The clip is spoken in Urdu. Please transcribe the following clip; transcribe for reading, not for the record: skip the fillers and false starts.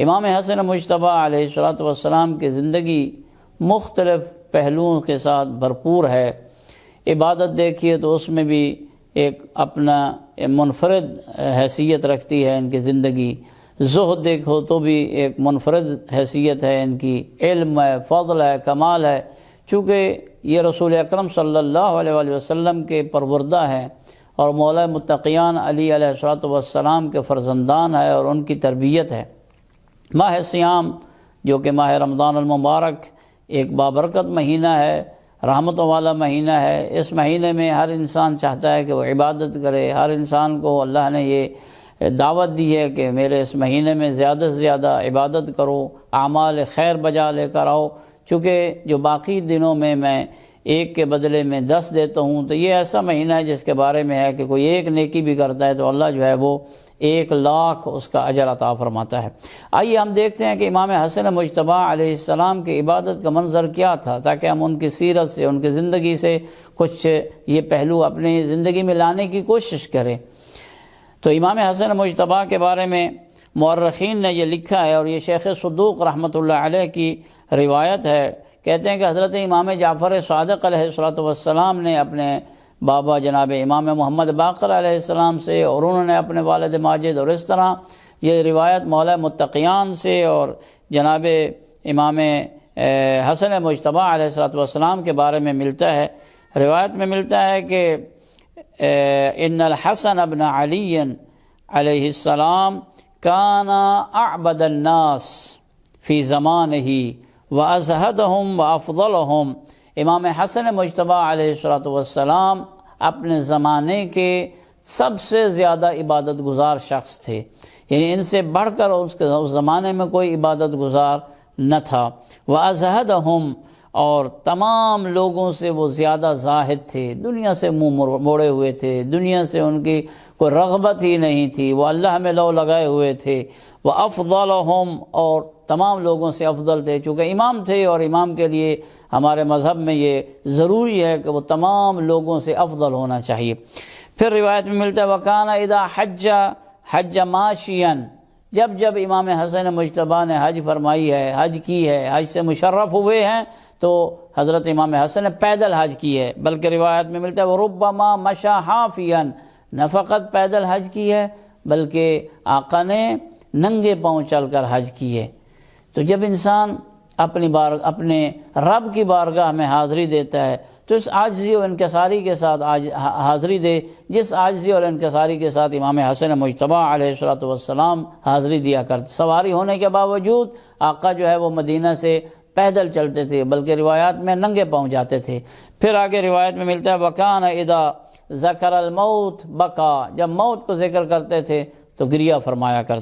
امام حسن مجتبی علیہ السلام کی زندگی مختلف پہلوؤں کے ساتھ بھرپور ہے۔ عبادت دیکھیے تو اس میں بھی ایک اپنا منفرد حیثیت رکھتی ہے ان کی زندگی، زہد دیکھو تو بھی ایک منفرد حیثیت ہے ان کی، علم ہے، فضل ہے، کمال ہے، چونکہ یہ رسول اکرم صلی اللہ علیہ وآلہ وسلم کے پروردہ ہیں اور مولا متقیان علی علیہ السلام کے فرزندان ہے اور ان کی تربیت ہے۔ ماہ سیام جو کہ ماہ رمضان المبارک ایک بابرکت مہینہ ہے، رحمتوں والا مہینہ ہے، اس مہینے میں ہر انسان چاہتا ہے کہ وہ عبادت کرے، ہر انسان کو اللہ نے یہ دعوت دی ہے کہ میرے اس مہینے میں زیادہ سے زیادہ عبادت کرو، اعمال خیر بجا لے کر آؤ، چونکہ جو باقی دنوں میں ایک کے بدلے میں 10 دیتا ہوں، تو یہ ایسا مہینہ ہے جس کے بارے میں ہے کہ کوئی ایک نیکی بھی کرتا ہے تو اللہ جو ہے وہ 1,00,000 اس کا اجر عطا فرماتا ہے۔ آئیے ہم دیکھتے ہیں کہ امام حسن مجتبی علیہ السلام کی عبادت کا منظر کیا تھا، تاکہ ہم ان کی سیرت سے، ان کی زندگی سے کچھ یہ پہلو اپنی زندگی میں لانے کی کوشش کریں۔ تو امام حسن مجتبی کے بارے میں مورخین نے یہ لکھا ہے، اور یہ شیخ صدوق رحمۃ اللہ علیہ کی روایت ہے، کہتے ہیں کہ حضرت امام جعفر صادق علیہ السلام نے اپنے بابا جناب امام محمد باقر علیہ السلام سے، اور انہوں نے اپنے والد ماجد، اور اس طرح یہ روایت مولا متقیان سے اور جناب امام حسن مجتبی علیہ السلام کے بارے میں ملتا ہے۔ روایت میں ملتا ہے کہ ان الحسن ابن علی علیہ السلام کان اعبد الناس فی زمانہ وازہدہم وافضلہم۔ امام حسن مجتبی علیہ السلام اپنے زمانے کے سب سے زیادہ عبادت گزار شخص تھے، یعنی ان سے بڑھ کر اس زمانے میں کوئی عبادت گزار نہ تھا۔ وازہدہم، اور تمام لوگوں سے وہ زیادہ زاہد تھے، دنیا سے منہ موڑے ہوئے تھے، دنیا سے ان کی کوئی رغبت ہی نہیں تھی، وہ اللہ میں لو لگائے ہوئے تھے۔ وَأَفْضَلَهُمْ، اور تمام لوگوں سے افضل تھے، چونکہ امام تھے اور امام کے لیے ہمارے مذہب میں یہ ضروری ہے کہ وہ تمام لوگوں سے افضل ہونا چاہیے۔ پھر روایت میں ملتا ہے وَكَانَ إِذَا حَجَّ مَاشِيًا، جب امام حسن مجتبی نے حج فرمائی ہے، حج کی ہے، حج سے مشرف ہوئے ہیں، تو حضرت امام حسن نے پیدل حج کی ہے، بلکہ روایت میں ملتا ہے وَرُبَّمَا مَشَى حَافِيًا، نہ فقط پیدل حج کی ہے بلکہ آقا نے ننگے پاؤں چل کر حج کی ہے۔ تو جب انسان اپنے رب کی بارگاہ میں حاضری دیتا ہے تو اس عاجزی اور انکساری کے ساتھ حاضری دے، جس عاجزی اور انکساری کے ساتھ امام حسن مجتبی علیہ السلام حاضری دیا کرتے۔ سواری ہونے کے باوجود آقا جو ہے وہ مدینہ سے پیدل چلتے تھے، بلکہ روایات میں ننگے پاؤں جاتے تھے۔ پھر آگے روایت میں ملتا ہے وَكَانَ إِذَا ذَكَرَ الْمَوْتَ بَكَى، جب موت کو ذکر کرتے تھے تو گریہ فرمایا کرتے